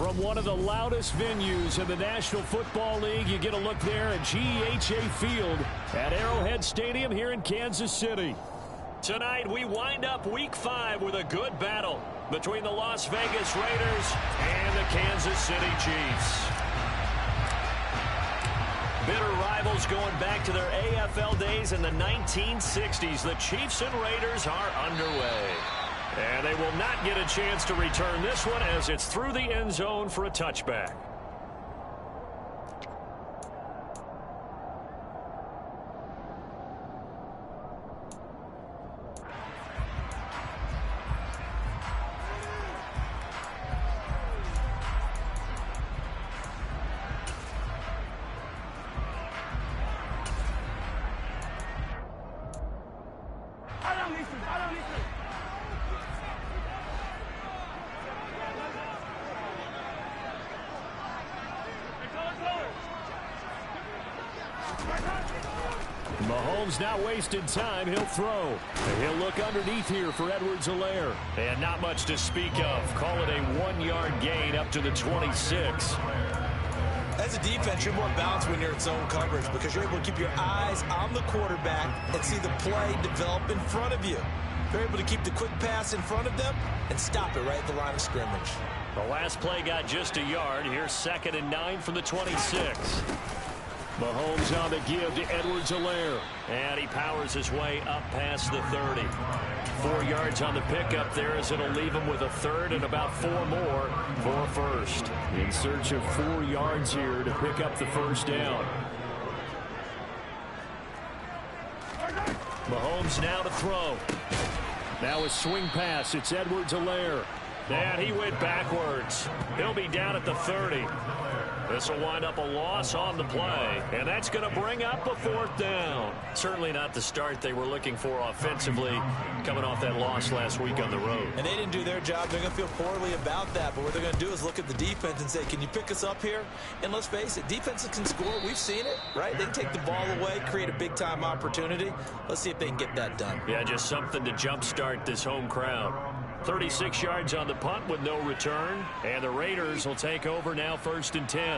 From one of the loudest venues in the National Football League, you get a look there at GEHA Field at Arrowhead Stadium here in Kansas City. Tonight, we wind up Week 5 with a good battle between the Las Vegas Raiders and the Kansas City Chiefs. Bitter rivals going back to their AFL days in the 1960s. The Chiefs and Raiders are underway. And they will not get a chance to return this one as it's through the end zone for a touchback. Mahomes not wasting time. He'll throw. He'll look underneath here for Edwards-Helaire. And not much to speak of. Call it a 1-yard gain up to the 26. As a defense, you're more balanced when you're in zone coverage because you're able to keep your eyes on the quarterback and see the play develop in front of you. You're able to keep the quick pass in front of them and stop it right at the line of scrimmage. The last play got just a yard. Here's 2nd and 9 from the 26. Mahomes on the give to Edwards-Helaire. And he powers his way up past the 30. 4 yards on the pickup there as it'll leave him with a third and about 4 more for first. In search of 4 yards here to pick up the first down. Mahomes now to throw. Now a swing pass. It's Edwards-Helaire. And he went backwards. He'll be down at the 30. This will wind up a loss on the play, and that's going to bring up a 4th down. Certainly not the start they were looking for offensively, coming off that loss last week on the road. And they didn't do their job. They're going to feel poorly about that, but what they're going to do is look at the defense and say, can you pick us up here? And let's face it, defenses can score. We've seen it, right? They can take the ball away, create a big-time opportunity. Let's see if they can get that done. Yeah, just something to jumpstart this home crowd. 36 yards on the punt with no return. And the Raiders will take over now 1st and 10.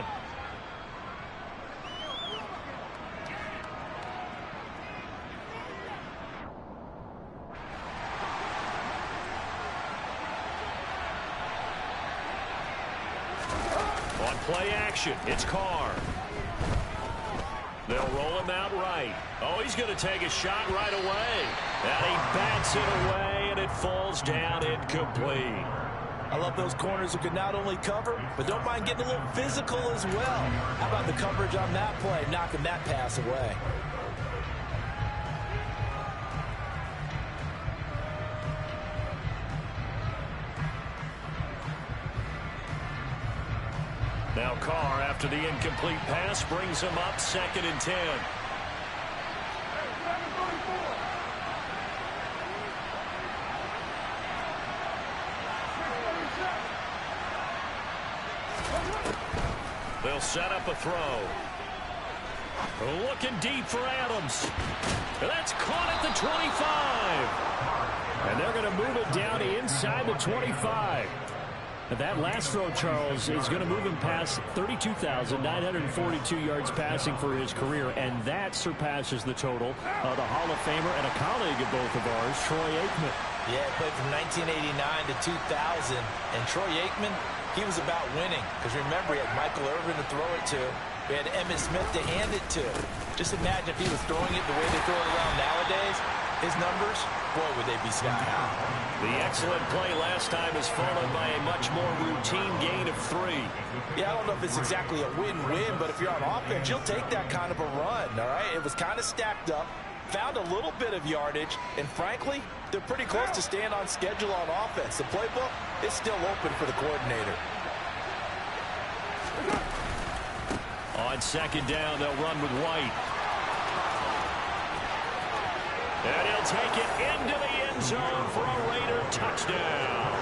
On play action, it's Carr. They'll roll him out right. Oh, he's going to take a shot right away. And he bats it away, and it falls down incomplete. I love those corners who can not only cover, but don't mind getting a little physical as well. How about the coverage on that play, knocking that pass away? Now Carr, after the incomplete pass, brings him up 2nd and 10. They'll set up a throw. Looking deep for Adams. That's caught at the 25. And they're going to move it down inside the 25. That last throw, Charles, is going to move him past 32,942 yards passing for his career, and that surpasses the total of the Hall of Famer and a colleague of both of ours, Troy Aikman. Yeah, he played from 1989 to 2000, and Troy Aikman, he was about winning, because remember, he had Michael Irvin to throw it to. We had Emmitt Smith to hand it to. Just imagine if he was throwing it the way they throw it around nowadays. His numbers, boy, would they be sky high. The excellent play last time is followed by a much more routine gain of 3. Yeah, I don't know if it's exactly a win-win, but if you're on offense, you'll take that kind of a run, all right? It was kind of stacked up, found a little bit of yardage, and frankly, they're pretty close to staying on schedule on offense. The playbook is still open for the coordinator. On 2nd down, they'll run with White. And he'll take it into the end zone for a Raider touchdown.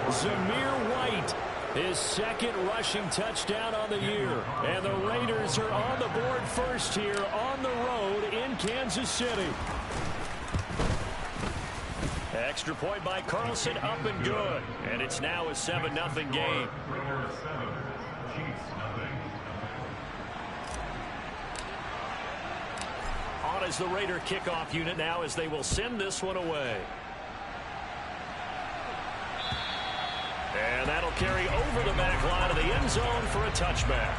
Zamir White, his 2nd rushing touchdown on the year. And the Raiders are on the board first here on the road in Kansas City. Extra point by Carlson, up and good. And it's now a 7-0 game. On as the Raider kickoff unit now as they will send this one away. And that'll carry over the back line of the end zone for a touchback.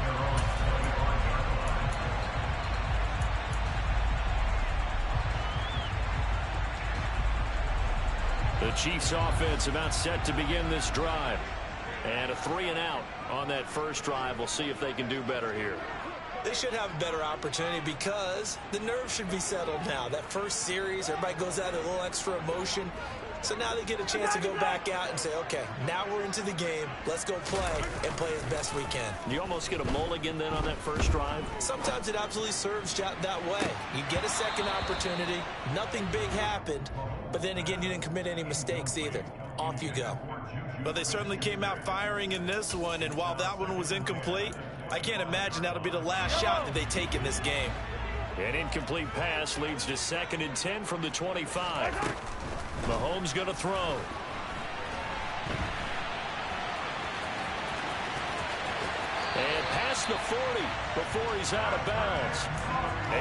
The Chiefs offense about set to begin this drive. And a 3-and-out on that first drive. We'll see if they can do better here. They should have a better opportunity because the nerves should be settled now. That first series, everybody goes out a little extra emotion. So now they get a chance to go back out and say, okay, now we're into the game. Let's go play and play as best we can. You almost get a mulligan then on that first drive? Sometimes it absolutely serves that way. You get a second opportunity. Nothing big happened. But then again, you didn't commit any mistakes either. Off you go. Well, they certainly came out firing in this one. And while that one was incomplete, I can't imagine that'll be the last shot that they take in this game. An incomplete pass leads to 2nd and 10 from the 25. Mahomes going to throw. And past the 40 before he's out of bounds.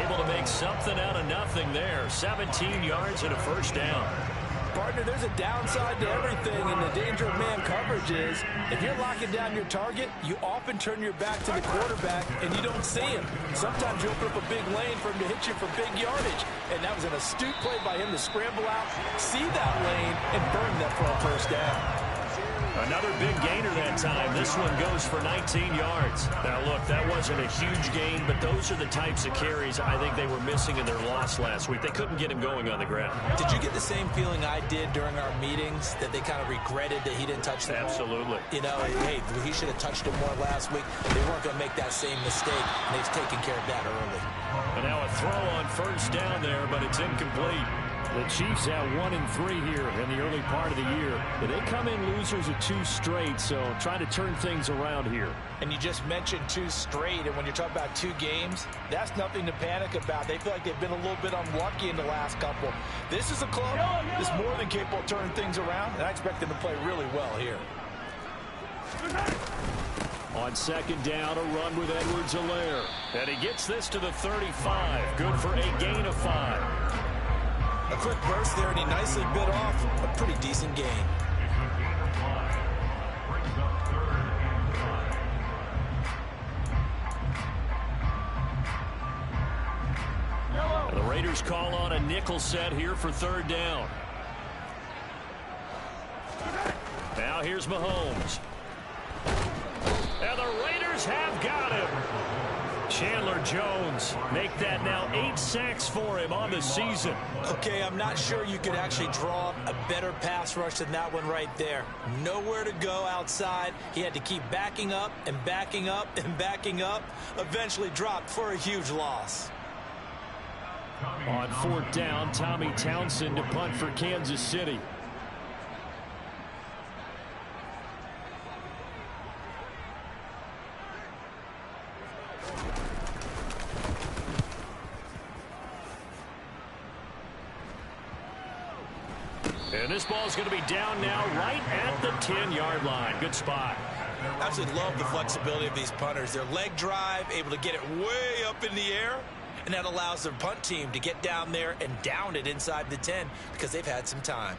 Able to make something out of nothing there. 17 yards and a first down. Partner, there's a downside to everything, and the danger of man coverage is if you're locking down your target, you often turn your back to the quarterback and you don't see him. Sometimes you open up a big lane for him to hit you for big yardage, and that was an astute play by him to scramble out, see that lane, and burn that for a first down. Another big gainer that time. This one goes for 19 yards. Now, look, that wasn't a huge gain, but those are the types of carries I think they were missing in their loss last week. They couldn't get him going on the ground. Did you get the same feeling I did during our meetings, that they kind of regretted that he didn't touch the ball? Absolutely. You know, hey, he should have touched it more last week. They weren't going to make that same mistake, and they've taken care of that early. And now a throw on first down there, but it's incomplete. The Chiefs have 1-3 here in the early part of the year. But they come in losers of 2 straight, so try to turn things around here. And you just mentioned 2 straight, and when you're talking about 2 games, that's nothing to panic about. They feel like they've been a little bit unlucky in the last couple. This is a club that's more than capable of turning things around, and I expect them to play really well here. On 2nd down, a run with Edwards-Helaire. And he gets this to the 35. Good for a gain of 5. A quick burst there, and he nicely bit off a pretty decent gain. The Raiders call on a nickel set here for 3rd down. Now here's Mahomes. And the Raiders have got him. Chandler Jones make that now 8 sacks for him on the season. Okay, I'm not sure you could actually draw up a better pass rush than that one right there. Nowhere to go outside. He had to keep backing up and backing up and backing up. Eventually dropped for a huge loss. On 4th down, Tommy Townsend to punt for Kansas City. And this ball's going to be down now right at the 10-yard line. Good spot. I absolutely love the flexibility of these punters. Their leg drive, able to get it way up in the air, and that allows their punt team to get down there and down it inside the 10 because they've had some time.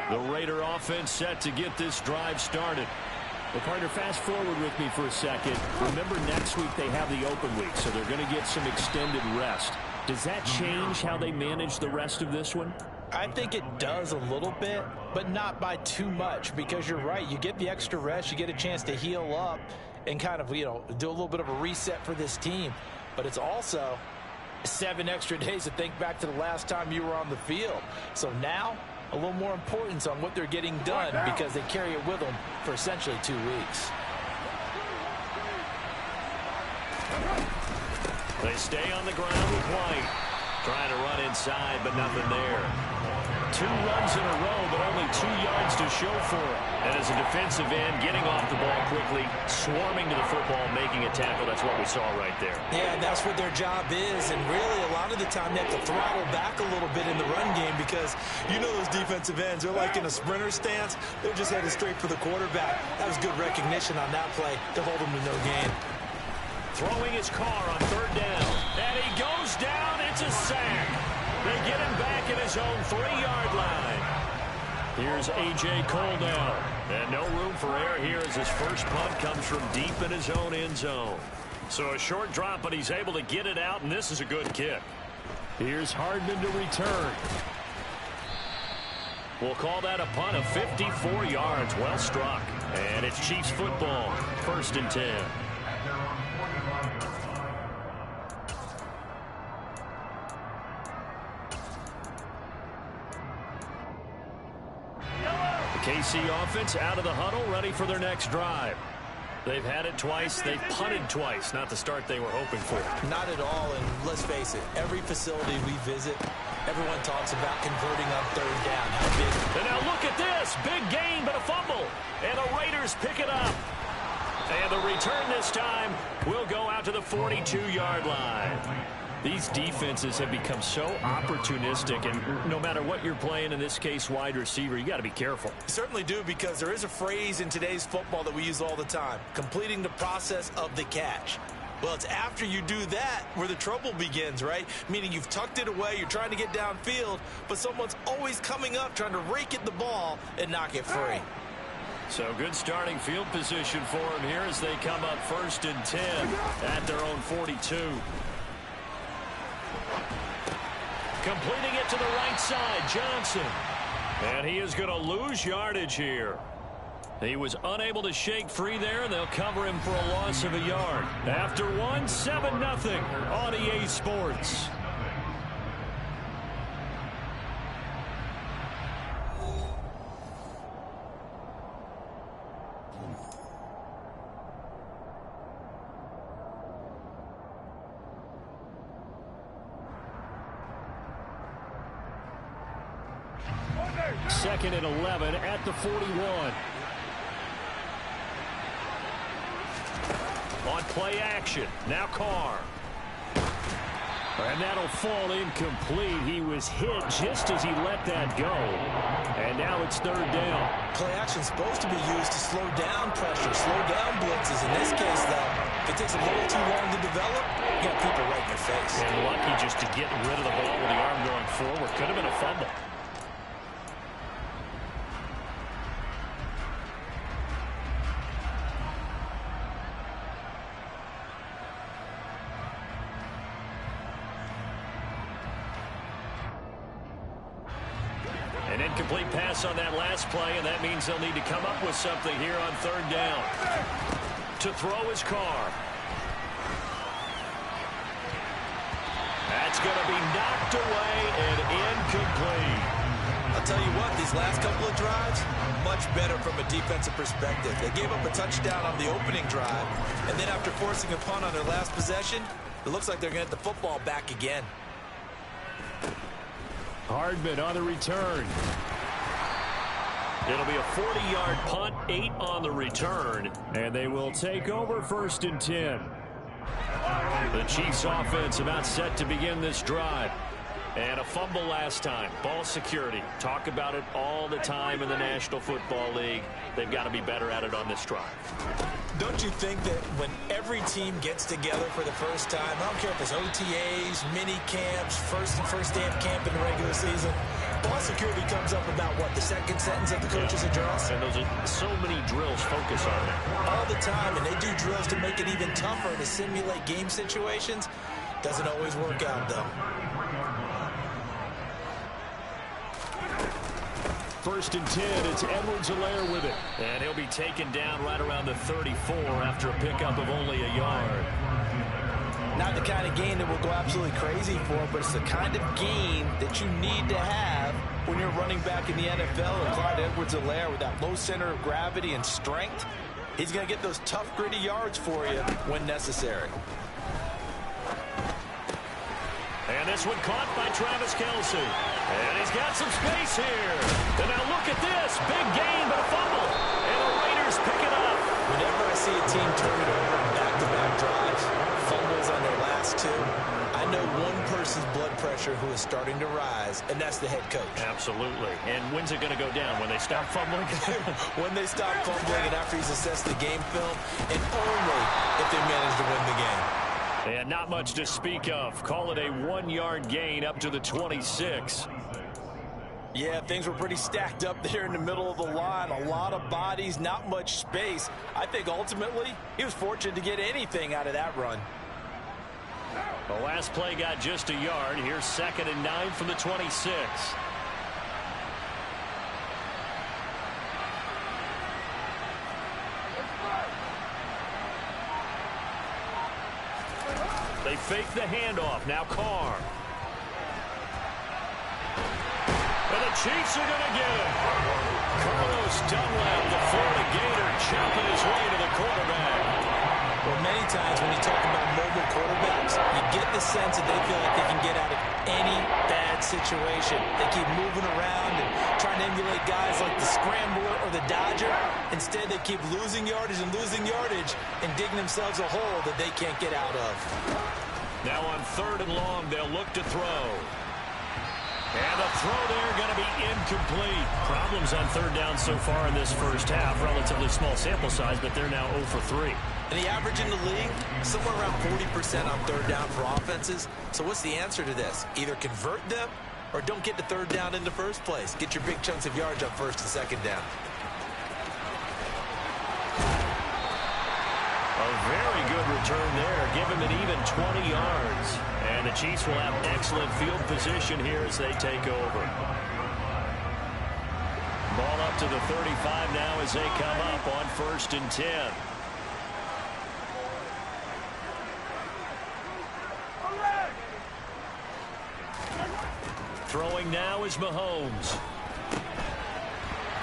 The Raider offense set to get this drive started. Well, partner, fast forward with me for a second. Remember, next week they have the open week, so they're going to get some extended rest. Does that change how they manage the rest of this one? I think it does a little bit, but not by too much, because you're right. You get the extra rest, you get a chance to heal up and kind of, you know, do a little bit of a reset for this team. But it's also 7 extra days to think back to the last time you were on the field. So now, a little more importance on what they're getting done because they carry it with them for essentially 2 weeks. They stay on the ground with White. Trying to run inside, but nothing there. 2 runs in a row, but only 2 yards to show for it. And as a defensive end, getting off the ball quickly, swarming to the football, making a tackle, that's what we saw right there. Yeah, and that's what their job is. And really, a lot of the time, they have to throttle back a little bit in the run game because you know those defensive ends, they're like in a sprinter stance. They're just headed straight for the quarterback. That was good recognition on that play to hold them to no gain. Throwing his car on 3rd down. And he goes down. It's a sack. They get him back at his own 3-yard line. Here's A.J. Cole now. And no room for error here as his first punt comes from deep in his own end zone. So a short drop, but he's able to get it out, and this is a good kick. Here's Hardman to return. We'll call that a punt of 54 yards. Well struck. And it's Chiefs football. 1st and 10. KC offense out of the huddle, ready for their next drive. They've had it twice. They've punted twice. Not the start they were hoping for. Not at all, and let's face it, every facility we visit, everyone talks about converting on 3rd down. How big. And now look at this. Big gain, but a fumble. And the Raiders pick it up. And the return this time will go out to the 42-yard line. These defenses have become so opportunistic, and no matter what you're playing, in this case wide receiver, you got to be careful. You certainly do, because there is a phrase in today's football that we use all the time, completing the process of the catch. Well, it's after you do that where the trouble begins, right? Meaning you've tucked it away, you're trying to get downfield, but someone's always coming up trying to rake at the ball and knock it free. So good starting field position for him here as they come up 1st and 10 at their own 42. Completing it to the right side, Johnson. And he is going to lose yardage here. He was unable to shake free there, and they'll cover him for a loss of a yard. After 1, 7-0 on EA Sports. Second and 11 at the 41. On play action. Now Carr. And that'll fall incomplete. He was hit just as he let that go. And now it's 3rd down. Play action's supposed to be used to slow down pressure, slow down blitzes. In this case, though, if it takes a little too long to develop, you got people right in your face. And lucky just to get rid of the ball with the arm going forward. Could have been a fumble. An incomplete pass on that last play, and that means they'll need to come up with something here on 3rd down. To throw his car. That's going to be knocked away and incomplete. I'll tell you what, these last couple of drives, much better from a defensive perspective. They gave up a touchdown on the opening drive, and then after forcing a punt on their last possession, it looks like they're going to get the football back again. Hardman on the return. It'll be a 40-yard punt, 8 on the return, and they will take over 1st and 10. The Chiefs offense about set to begin this drive. And a fumble last time. Ball security. Talk about it all the time in the National Football League. They've got to be better at it on this drive. Don't you think that when every team gets together for the first time, I don't care if it's OTAs, mini camps, first day of camp in the regular season, ball security comes up about, what, the second sentence of the coach's address? And those are so many drills focus on it. All the time, and they do drills to make it even tougher to simulate game situations. Doesn't always work out, though. 1st and 10, it's Edwards-Helaire with it. And he'll be taken down right around the 34 after a pickup of only a yard. Not the kind of gain that will go absolutely crazy for, but it's the kind of gain that you need to have when you're running back in the NFL. And Clyde Edwards-Helaire, with that low center of gravity and strength, he's going to get those tough, gritty yards for you when necessary. And this one caught by Travis Kelce. And he's got some space here. And now look at this. Big gain, but a fumble. And the Raiders pick it up. Whenever I see a team turn it over in back-to-back drives, fumbles on their last two, I know one person's blood pressure who is starting to rise, and that's the head coach. Absolutely. And when's it going to go down? When they stop fumbling? When they stop fumbling and after he's assessed the game film, and only if they manage to win the game. And not much to speak of. Call it a 1-yard gain up to the 26. Yeah, things were pretty stacked up there in the middle of the line. A lot of bodies, not much space. I think ultimately he was fortunate to get anything out of that run. The last play got just a yard. Here's 2nd and 9 from the 26. They fake the handoff. Now Carr. And the Chiefs are going to get him. Carlos Dunlap, the Florida Gator, chopping his way to the quarterback. Well, many times when you talk about mobile quarterbacks, you get the sense that they feel like they can get out of any bad situation. They keep moving around and trying to emulate guys like the Scrambler or the Dodger. Instead, they keep losing yardage and digging themselves a hole that they can't get out of. Now on 3rd and long, they'll look to throw. And the throw there going to be incomplete. Problems on 3rd down so far in this first half. Relatively small sample size, but they're now 0 for 3. And the average in the league, somewhere around 40% on 3rd down for offenses. So what's the answer to this? Either convert them or don't get to 3rd down in the first place. Get your big chunks of yards on 1st and 2nd down. A very good return there. Give him an even 20 yards. And the Chiefs will have excellent field position here as they take over. Ball up to the 35 now as they come up on 1st and 10. Throwing now is Mahomes.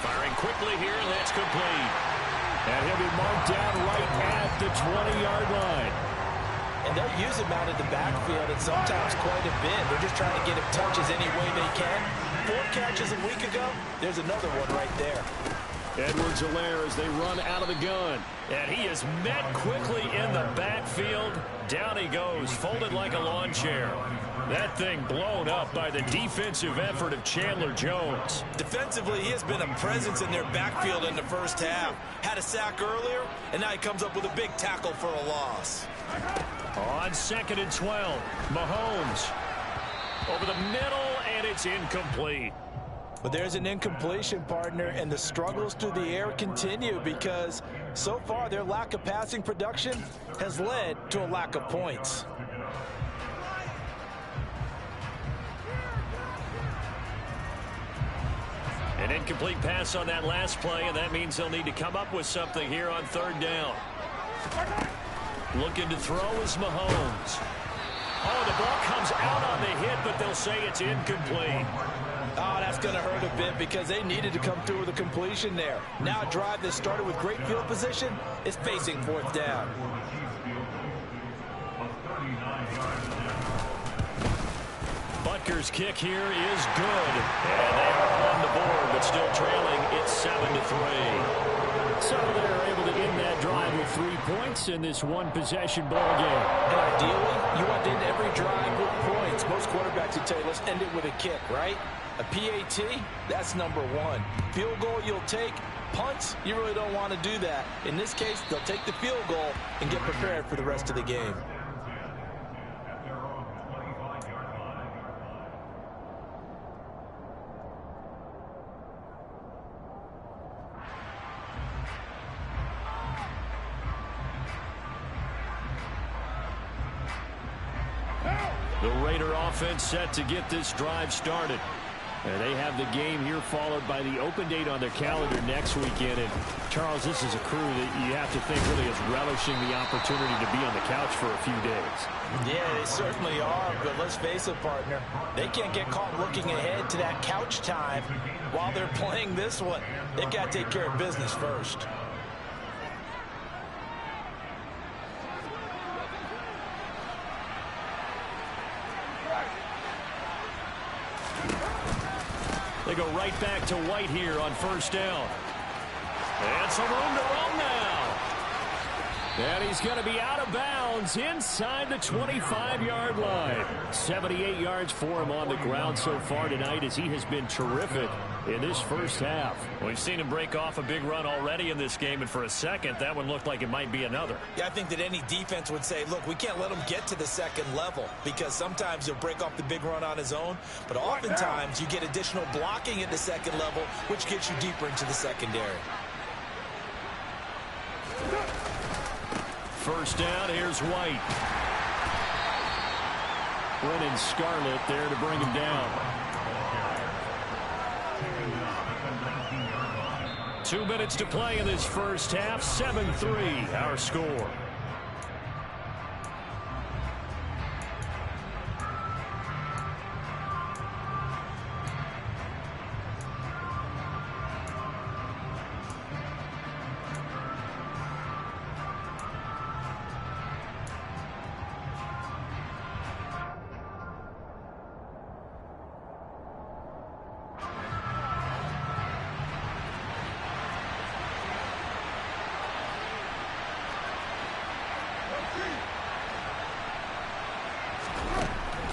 Firing quickly here, and that's complete. And he'll be marked down right at the 20-yard line. And they'll use him out of the backfield and sometimes quite a bit. They're just trying to get him touches any way they can. 4 catches a week ago. There's another one right there. Edwards-Helaire as they run out of the gun. And he is met quickly in the backfield. Down he goes, folded like a lawn chair. That thing blown up by the defensive effort of Chandler Jones. Defensively, he has been a presence in their backfield in the first half. Had a sack earlier, and now he comes up with a big tackle for a loss. On 2nd and 12, Mahomes over the middle, and it's incomplete. But there's an incompletion, partner, and the struggles through the air continue because so far their lack of passing production has led to a lack of points. An incomplete pass on that last play, and that means they'll need to come up with something here on 3rd down. Looking to throw is Mahomes. Oh, the ball comes out on the hit, but they'll say it's incomplete. Oh, that's going to hurt a bit because they needed to come through with a completion there. Now a drive that started with great field position is facing 4th down. Butker's kick here is good. And they are on the board, but still trailing. It's 7-3. So they're able to end that drive with 3 points in this one-possession ball game. And ideally, you want to end every drive with points. Most quarterbacks would tell you, let's end it with a kick, right? A PAT, that's number 1. Field goal you'll take. Punts, you really don't want to do that. In this case, they'll take the field goal and get prepared for the rest of the game. The Raider offense set to get this drive started. And they have the game here followed by the open date on their calendar next weekend. And Charles, this is a crew that you have to think really is relishing the opportunity to be on the couch for a few days. Yeah, they certainly are, but let's face it, partner. They can't get caught looking ahead to that couch time while they're playing this one. They've got to take care of business first. go right back to White here on first down. And some room to roam now. And he's going to be out of bounds inside the 25-yard line. 78 yards for him on the ground so far tonight as he has been terrific in this first half. We've seen him break off a big run already in this game, and for a second, that one looked like it might be another. Yeah, I think that any defense would say, look, we can't let him get to the second level because sometimes he'll break off the big run on his own, but oftentimes you get additional blocking at the second level, which gets you deeper into the secondary. First down, here's White. Brennan Scarlett there to bring him down. 2 minutes to play in this first half. 7-3 our score.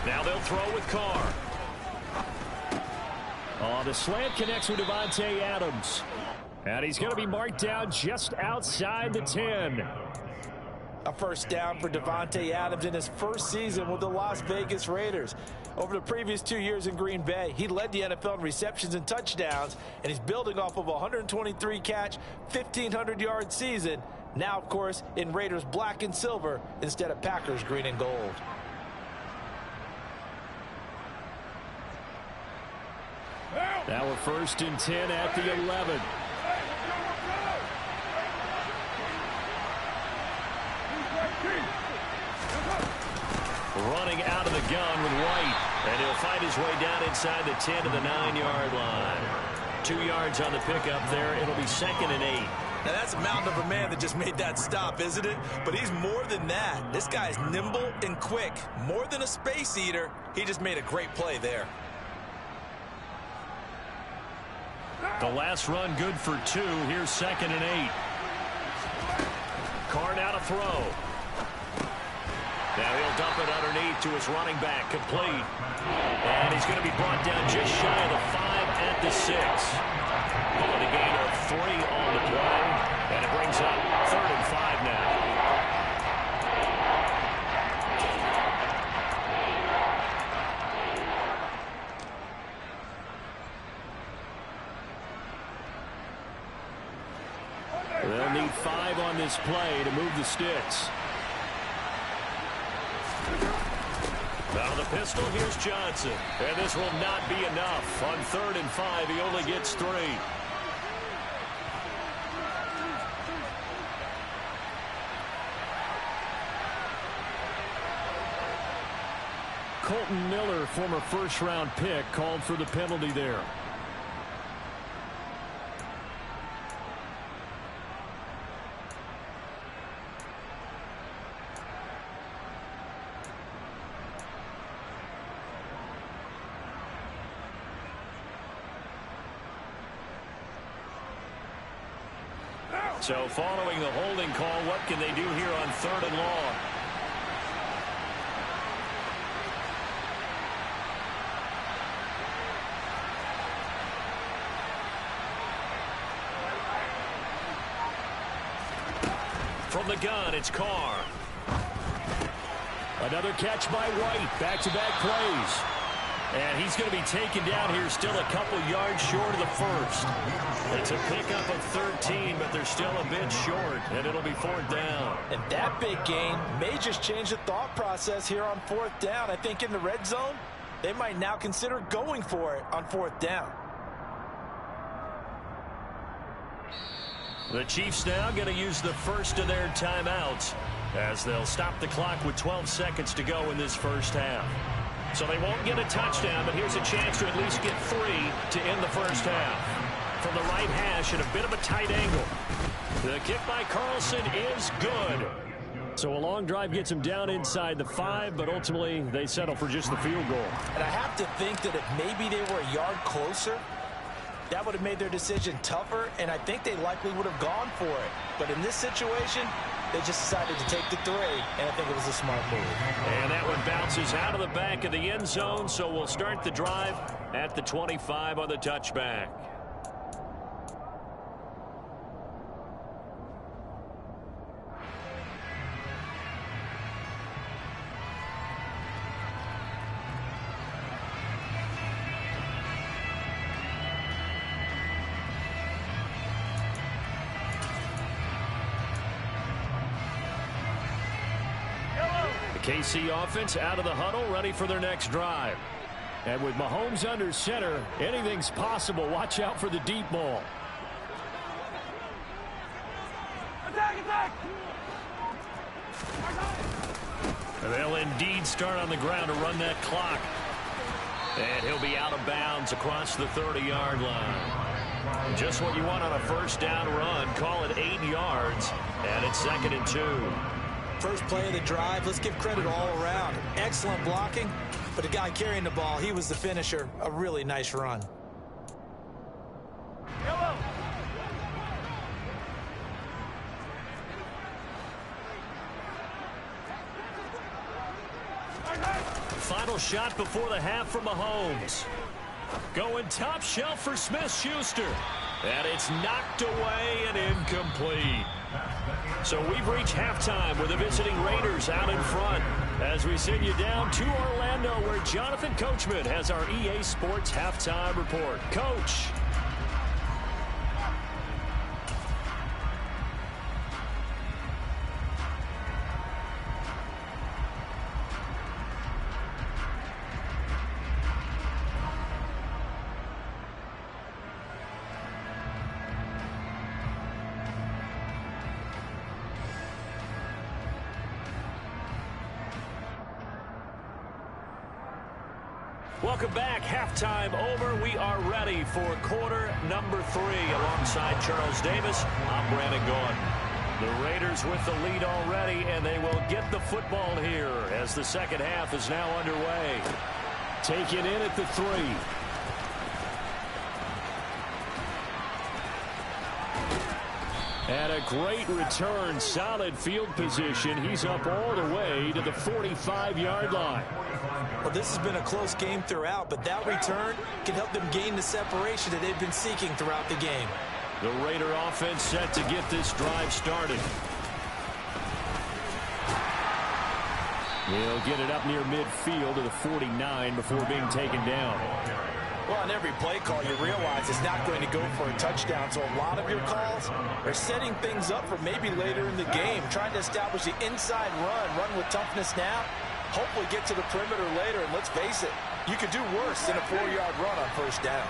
Now they'll throw with Carr. The slant connects with Davante Adams. And he's going to be marked down just outside the 10. A first down for Davante Adams in his first season with the Las Vegas Raiders. Over the previous 2 years in Green Bay, he led the NFL in receptions and touchdowns, and he's building off of a 123-catch, 1,500-yard season. Now, of course, in Raiders black and silver instead of Packers green and gold. Now we're first and 10 at the 11. Running out of the gun with White. And he'll find his way down inside the 10 to the 9-yard line. 2 yards on the pickup there. It'll be 2nd and 8. Now, that's a mountain of a man that just made that stop, isn't it? But he's more than that. This guy's nimble and quick. More than a space eater. He just made a great play there. The last run good for 2. Here's 2nd and 8. Carr now to throw. Now he'll dump it underneath to his running back. Complete. And he's going to be brought down just shy of the 5 at the 6. With a gain of 3 on the play. And it brings up 3rd and 5 now. They'll need 5 on this play to move the sticks. Out of the pistol, here's Johnson. And this will not be enough. On 3rd and 5, he only gets 3. Colton Miller, former first-round pick, called for the penalty there. So following the holding call, what can they do here on 3rd and long? From the gun, it's Carr. Another catch by White. Back-to-back plays. And he's going to be taken down here still a couple yards short of the first. It's a pickup of 13, but they're still a bit short, and it'll be 4th down. And that big gain may just change the thought process here on 4th down. I think in the red zone, they might now consider going for it on 4th down. The Chiefs now going to use the first of their timeouts as they'll stop the clock with 12 seconds to go in this first half. So they won't get a touchdown, but here's a chance to at least get 3 to end the first half. From the right hash at a bit of a tight angle. The kick by Carlson is good. So a long drive gets them down inside the 5, but ultimately they settle for just the field goal. And I have to think that if maybe they were a yard closer, that would have made their decision tougher, and I think they likely would have gone for it. But in this situation, they just decided to take the 3, and I think it was a smart move. And that one bounces out of the back of the end zone, so we'll start the drive at the 25 on the touchback. KC offense out of the huddle, ready for their next drive. And with Mahomes under center, anything's possible. Watch out for the deep ball. Attack! They'll indeed start on the ground to run that clock. And he'll be out of bounds across the 30-yard line. Just what you want on a first down run. Call it 8 yards. And it's 2nd and 2. First play of the drive, let's give credit all around. Excellent blocking, but the guy carrying the ball, he was the finisher. A really nice run. Final shot before the half from Mahomes. Going top shelf for Smith-Schuster. And it's knocked away and incomplete. So we've reached halftime with the visiting Raiders out in front as we send you down to Orlando, where Jonathan Coachman has our EA Sports halftime report. Coach. Welcome back. Halftime over. We are ready for quarter number 3. Alongside Charles Davis, I'm Brandon Gaudin. The Raiders with the lead already, and they will get the football here as the second half is now underway. Taken in at the 3. And a great return, solid field position. He's up all the way to the 45-yard line. Well, this has been a close game throughout, but that return can help them gain the separation that they've been seeking throughout the game. The Raider offense set to get this drive started. He'll get it up near midfield to the 49 before being taken down. Well, on every play call, you realize it's not going to go for a touchdown, so a lot of your calls are setting things up for maybe later in the game, trying to establish the inside run with toughness now, hopefully get to the perimeter later, and let's face it, you could do worse than a 4-yard run on first down.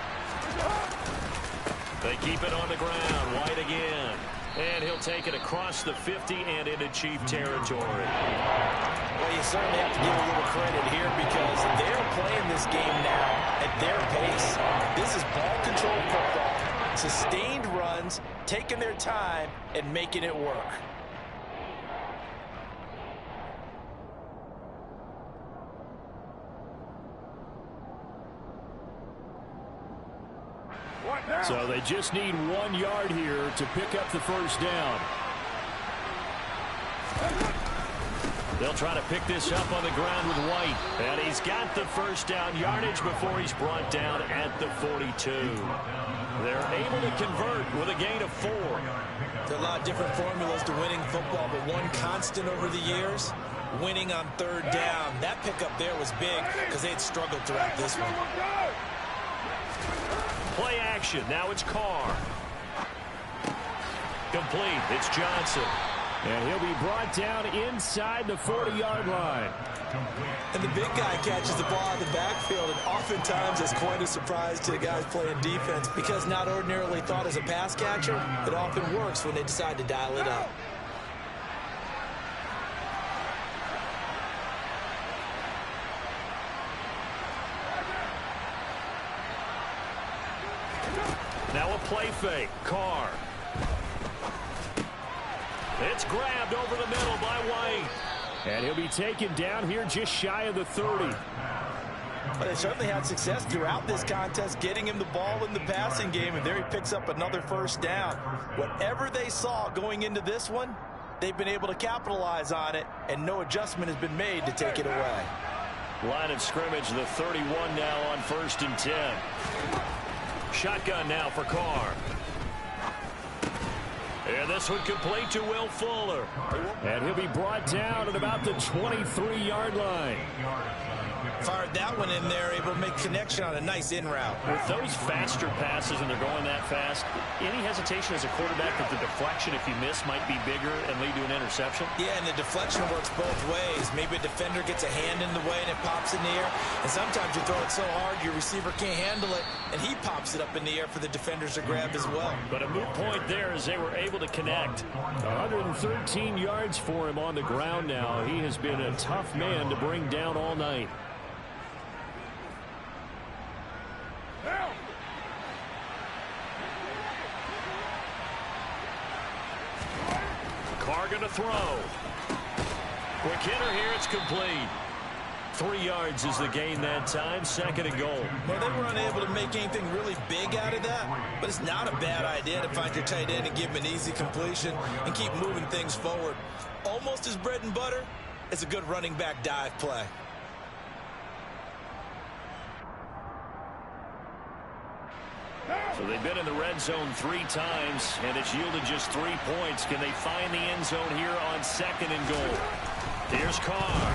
They keep it on the ground. White again. And he'll take it across the 50 and into Chief territory. Well, you certainly have to give a little credit here because they're playing this game now at their pace. This is ball control football, sustained runs, taking their time, and making it work. So they just need 1 yard here to pick up the first down. They'll try to pick this up on the ground with White. And he's got the first down yardage before he's brought down at the 42. They're able to convert with a gain of 4. There are a lot of different formulas to winning football, but one constant over the years, winning on third down. That pickup there was big because they had struggled throughout this one. Play action. Now it's Carr. Complete. It's Johnson. And he'll be brought down inside the 40-yard line. And the big guy catches the ball in the backfield, and oftentimes it's quite a surprise to the guys playing defense because not ordinarily thought as a pass catcher, it often works when they decide to dial it up. Now a play fake. Carr. It's grabbed over the middle by White. And he'll be taken down here just shy of the 30. But they certainly had success throughout this contest, getting him the ball in the passing game, and there he picks up another first down. Whatever they saw going into this one, they've been able to capitalize on it, and no adjustment has been made to take it away. Line of scrimmage, the 31 now on 1st and 10. Shotgun now for Carr. And this one complete to Will Fuller. And he'll be brought down at about the 23-yard line. Fired that one in there, able to make connection on a nice in route. With those faster passes and they're going that fast, any hesitation as a quarterback that the deflection, if you miss, might be bigger and lead to an interception? Yeah, and the deflection works both ways. Maybe a defender gets a hand in the way and it pops in the air. And sometimes you throw it so hard your receiver can't handle it, and he pops it up in the air for the defenders to grab as well. But a moot point there as they were able to connect. 113 yards for him on the ground now. He has been a tough man to bring down all night. Carr going to throw. Quick hitter here, it's complete. 3 yards is the gain that time, 2nd and goal. Well, they were unable to make anything really big out of that, but it's not a bad idea to find your tight end and give him an easy completion and keep moving things forward. Almost as bread and butter as a good running back dive play. So they've been in the red zone 3 times, and it's yielded just 3 points. Can they find the end zone here on 2nd and goal? Here's Carr.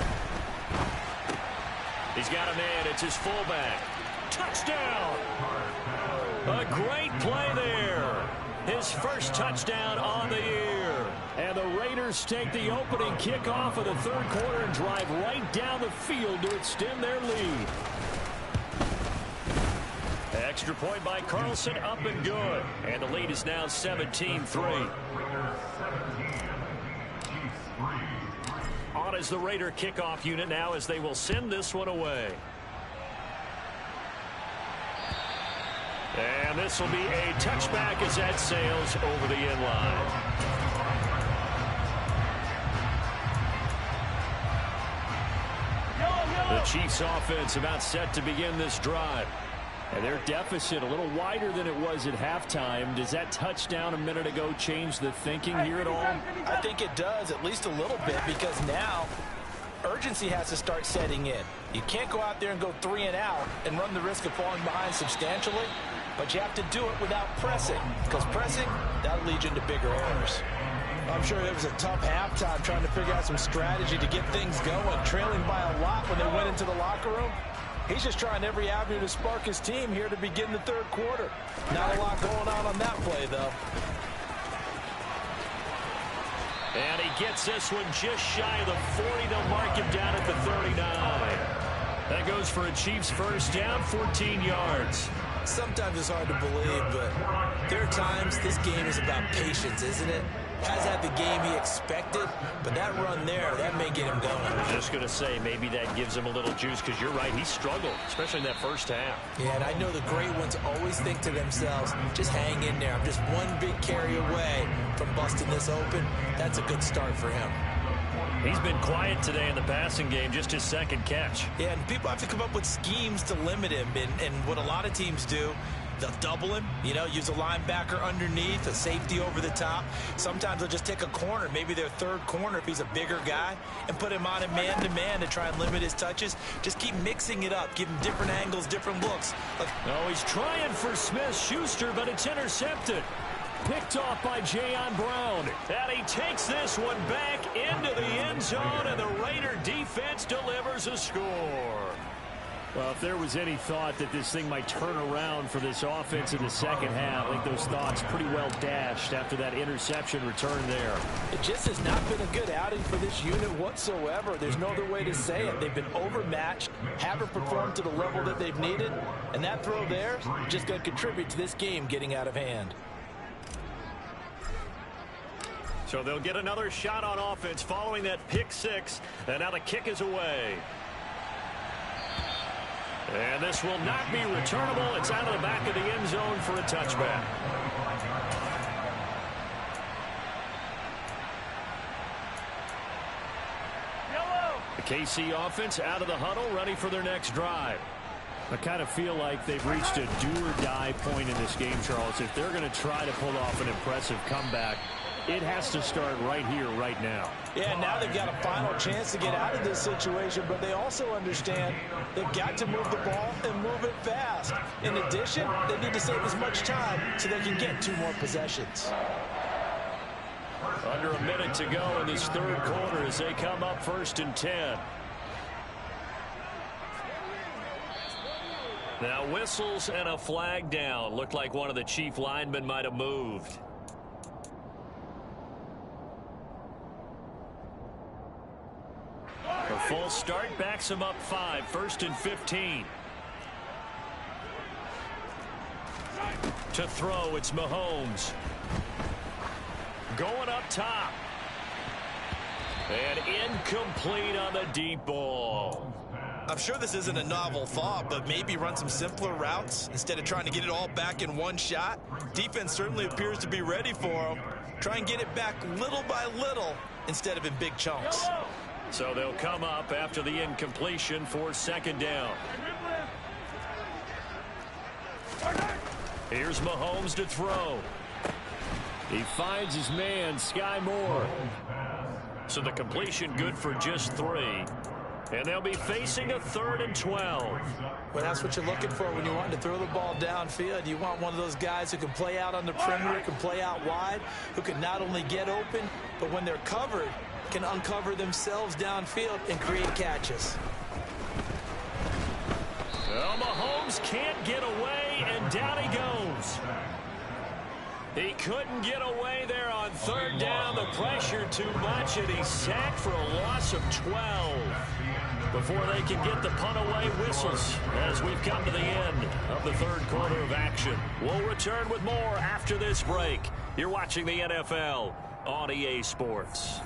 He's got a man. It's his fullback. Touchdown! A great play there. His first touchdown on the year. And the Raiders take the opening kickoff of the 3rd quarter and drive right down the field to extend their lead. Extra point by Carlson, up and good. And the lead is now 17-3. On is the Raider kickoff unit now as they will send this one away. And this will be a touchback as that sails over the end line. The Chiefs offense about set to begin this drive. And their deficit a little wider than it was at halftime. Does that touchdown a minute ago change the thinking here at all? I think it does, at least a little bit, because now urgency has to start setting in. You can't go out there and go 3 and out and run the risk of falling behind substantially, but you have to do it without pressing, because pressing, that'll lead you into bigger errors. I'm sure it was a tough halftime trying to figure out some strategy to get things going, trailing by a lot when they went into the locker room. He's just trying every avenue to spark his team here to begin the 3rd quarter. Not a lot going on that play, though. And he gets this one just shy of the 40. They'll mark him down at the 39. That goes for a Chiefs first down, 14 yards. Sometimes it's hard to believe, but there are times this game is about patience, isn't it? Has had the game he expected, but that run there, that may get him going. I was just going to say, maybe that gives him a little juice, because you're right, he struggled, especially in that first half. Yeah, and I know the great ones always think to themselves, just hang in there. I'm just one big carry away from busting this open. That's a good start for him. He's been quiet today in the passing game, just his 2nd catch. Yeah, and people have to come up with schemes to limit him, and what a lot of teams do, they'll double him, you know, use a linebacker underneath, a safety over the top. Sometimes they'll just take a corner, maybe their 3rd corner if he's a bigger guy, and put him on a man-to-man to try and limit his touches. Just keep mixing it up, give him different angles, different looks. Oh, he's trying for Smith-Schuster, but it's intercepted. Picked off by Jayon Brown. And he takes this one back into the end zone, and the Raider defense delivers a score. Well, if there was any thought that this thing might turn around for this offense in the 2nd half, I think those thoughts pretty well dashed after that interception return there. It just has not been a good outing for this unit whatsoever. There's no other way to say it. They've been overmatched, haven't performed to the level that they've needed, and that throw there just going to contribute to this game getting out of hand. So they'll get another shot on offense following that pick 6, and now the kick is away. And this will not be returnable. It's out of the back of the end zone for a touchback. The KC offense out of the huddle, ready for their next drive. I kind of feel like they've reached a do-or-die point in this game, Charles. If they're going to try to pull off an impressive comeback, it has to start right here, right now. Yeah, now they've got a final chance to get out of this situation, but they also understand they've got to move the ball and move it fast. In addition, they need to save as much time so they can get 2 more possessions. Under a minute to go in this third quarter as they come up 1st and 10. Now whistles and a flag down. Looked like one of the Chief linemen might have moved. A full start backs him up 5. 1st and 15. To throw, it's Mahomes. Going up top. And incomplete on the deep ball. I'm sure this isn't a novel thought, but maybe run some simpler routes instead of trying to get it all back in one shot. Defense certainly appears to be ready for him. Try and get it back little by little instead of in big chunks. So they'll come up after the incompletion for 2nd down. Here's Mahomes to throw. He finds his man, Sky Moore. So the completion good for just 3. And they'll be facing a 3rd and 12. Well, that's what you're looking for when you want to throw the ball downfield. You want one of those guys who can play out on the perimeter, can play out wide, who can not only get open, but when they're covered, can uncover themselves downfield and create catches. Well, Mahomes can't get away, and down he goes. He couldn't get away there on 3rd down. The pressure too much, and he's sacked for a loss of 12. Before they can get the punt away, whistles as we've come to the end of the 3rd quarter of action. We'll return with more after this break. You're watching the NFL on EA Sports.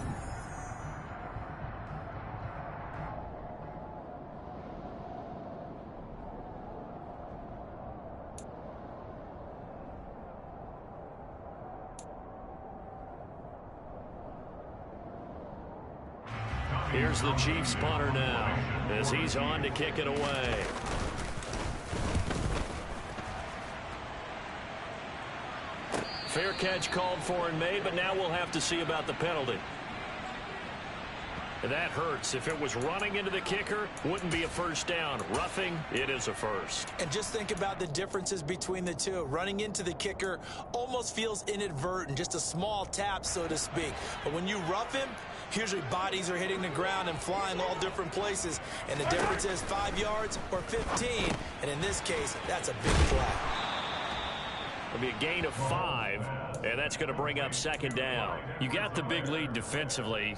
Here's the Chiefs punter now as he's on to kick it away. Fair catch called for and made, but now we'll have to see about the penalty. And that hurts. If it was running into the kicker, wouldn't be a 1st down. Roughing, it is a 1st. And just think about the differences between the two. Running into the kicker almost feels inadvertent, just a small tap, so to speak. But when you rough him, usually bodies are hitting the ground and flying all different places. And the difference is 5 yards or 15. And in this case, that's a big flag. It'll be a gain of 5, and that's going to bring up 2nd down. You got the big lead defensively.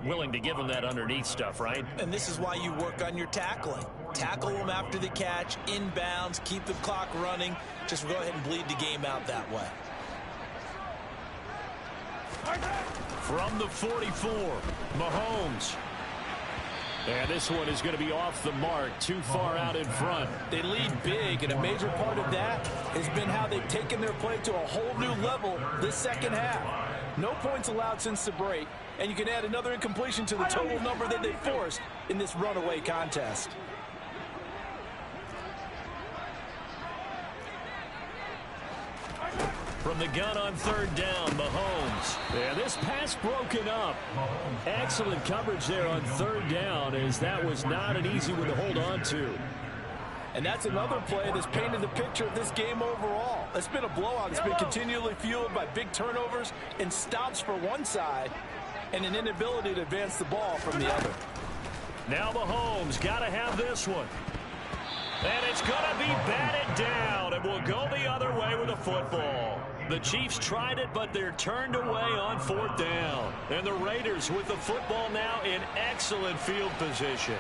Willing to give them that underneath stuff, right? And this is why you work on your tackling. Tackle them after the catch, inbounds, keep the clock running. Just go ahead and bleed the game out that way. From the 44, Mahomes. And this one is going to be off the mark, too far out in front. They lead big, and a major part of that has been how they've taken their play to a whole new level this 2nd half. No points allowed since the break, and you can add another incompletion to the total number that they forced in this runaway contest. From the gun on 3rd down, Mahomes. Yeah, this pass broken up. Excellent coverage there on 3rd down, as that was not an easy one to hold on to. And that's another play that's painted the picture of this game overall. It's been a blowout. It's been continually fueled by big turnovers and stops for one side and an inability to advance the ball from the other. Now Mahomes got to have this one. And it's going to be batted down, and will go the other way with a football. The Chiefs tried it, but they're turned away on 4th down. And the Raiders with the football now in excellent field position.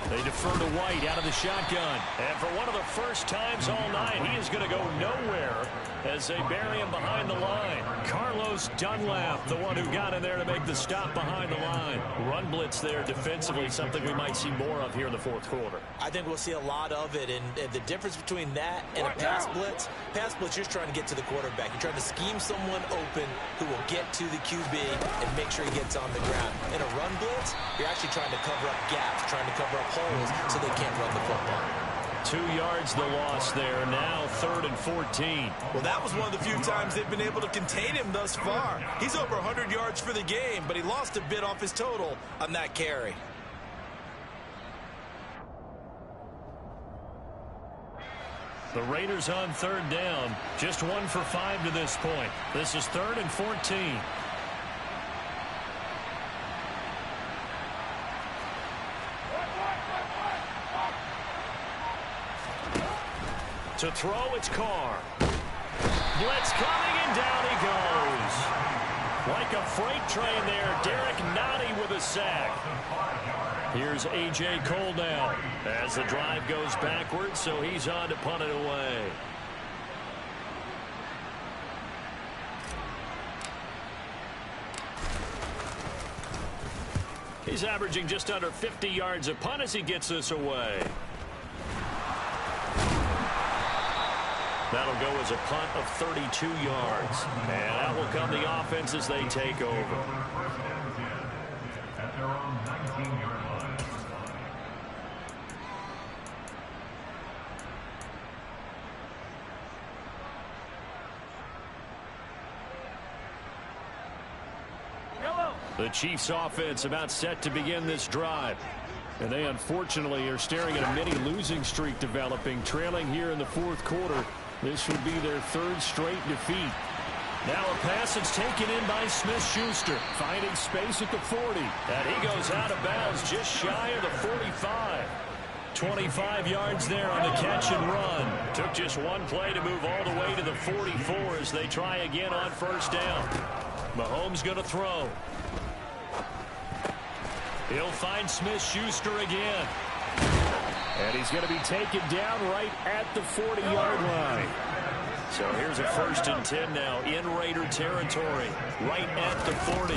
They defer to White out of the shotgun. And for one of the first times all night, he is going to go nowhere as they bury him behind the line. Carlos Dunlap, the one who got in there to make the stop behind the line. Run blitz there defensively, something we might see more of here in the 4th quarter. I think we'll see a lot of it, and the difference between that and a pass blitz, you're just trying to get to the quarterback. You're trying to scheme someone open who will get to the QB and make sure he gets on the ground. In a run blitz, you're actually trying to cover up gaps, trying to cover up holes so they can't run the football. 2 yards the loss there. Now 3rd and 14. Well, that was one of the few times they've been able to contain him thus far. He's over 100 yards for the game, but he lost a bit off his total on that carry. The Raiders on 3rd down. Just 1 for 5 to this point. This is 3rd and 14. To throw, it's Carr. Blitz coming, and down he goes. Like a freight train there, Derek Nottie with a sack. Here's A.J. Cole now as the drive goes backwards, so he's on to punt it away. He's averaging just under 50 yards a punt as he gets this away. That'll go as a punt of 32 yards. And out will come the offense as they take over. At their own 19-yard line. The Chiefs offense about set to begin this drive. And they unfortunately are staring at a mini losing streak developing, trailing here in the 4th quarter. This would be their 3rd straight defeat. Now a pass that's taken in by Smith-Schuster. Finding space at the 40. And he goes out of bounds just shy of the 45. 25 yards there on the catch and run. Took just 1 play to move all the way to the 44 as they try again on 1st down. Mahomes going to throw. He'll find Smith-Schuster again. And he's going to be taken down right at the 40-yard line. So here's a 1st and 10 now in Raider territory, right at the 40.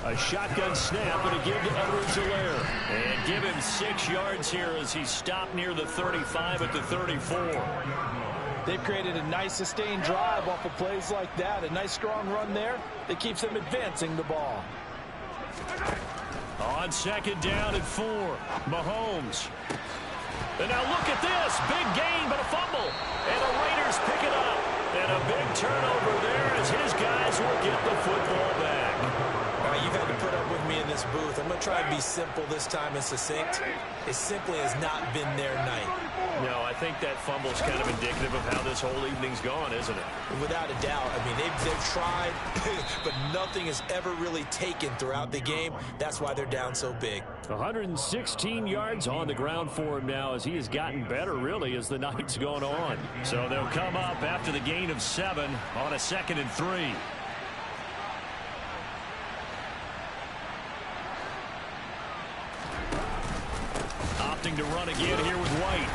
A shotgun snap and a give to Edwards-Helaire. And give him 6 yards here as he stopped near the 35 at the 34. They've created a nice sustained drive off of plays like that. A nice strong run there that keeps them advancing the ball. On 2nd down at 4, Mahomes. And now look at this. Big gain, but a fumble. And the Raiders pick it up. And a big turnover there as his guys will get the football back. You've had to put up with me in this booth. I'm going to try and be simple this time and succinct. It simply has not been their night. No, I think that fumble's kind of indicative of how this whole evening's gone, isn't it? Without a doubt. I mean, they've tried, but nothing has ever really taken throughout the game. That's why they're down so big. 116 yards on the ground for him now as he has gotten better, really, as the night's gone on. So they'll come up after the gain of 7 on a 2nd and 3. Opting to run again here with White.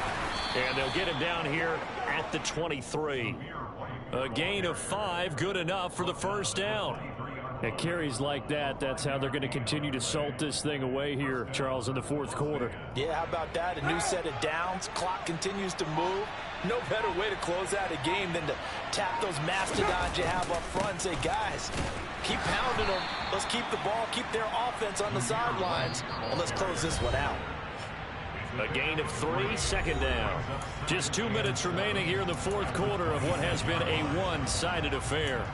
And they'll get him down here at the 23. A gain of 5, good enough for the 1st down. At carries like that, that's how they're going to continue to salt this thing away here, Charles, in the 4th quarter. Yeah, how about that? A new set of downs. Clock continues to move. No better way to close out a game than to tap those mastodons you have up front and say, guys, keep pounding them. Let's keep the ball, keep their offense on the sidelines, and let's close this one out. A gain of 3, 2nd down. Just 2 minutes remaining here in the 4th quarter of what has been a one-sided affair.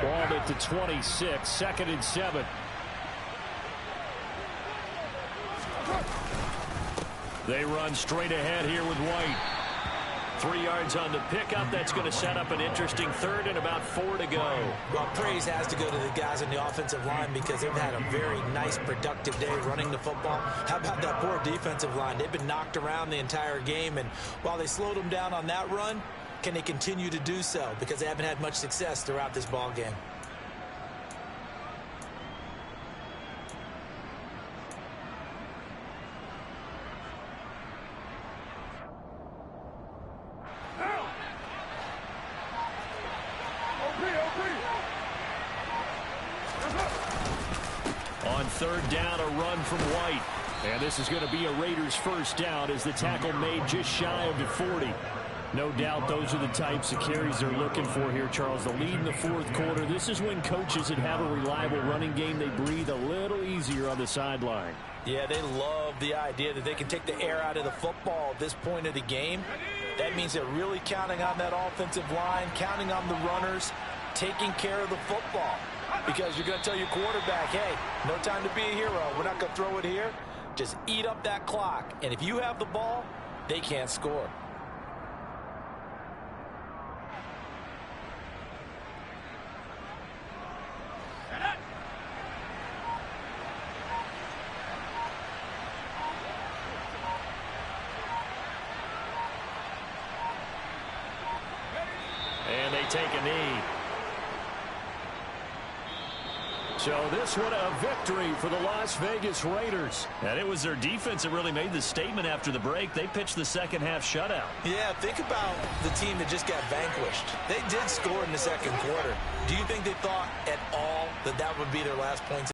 Ball at the 26, 2nd and 7. They run straight ahead here with White. 3 yards on the pickup. That's going to set up an interesting 3rd and about 4 to go. Well, praise has to go to the guys in the offensive line because they've had a very nice, productive day running the football. How about that poor defensive line? They've been knocked around the entire game, and while they slowed them down on that run, can they continue to do so? Because they haven't had much success throughout this ball game. third down, a run from White. And this is going to be a Raiders first down as the tackle made just shy of the 40. No doubt those are the types of carries they're looking for here, Charles. The lead in the fourth quarter. This is when coaches that have a reliable running game, they breathe a little easier on the sideline. Yeah, they love the idea that they can take the air out of the football at this point of the game. That means they're really counting on that offensive line, counting on the runners, taking care of the football. Because you're going to tell your quarterback, hey, no time to be a hero. We're not going to throw it here. Just eat up that clock. And if you have the ball, they can't score. And they take a knee. So this one a victory for the Las Vegas Raiders. And it was their defense that really made the statement after the break. They pitched the second half shutout. Yeah, think about the team that just got vanquished. They did score in the second quarter. Do you think they thought at all that that would be their last points?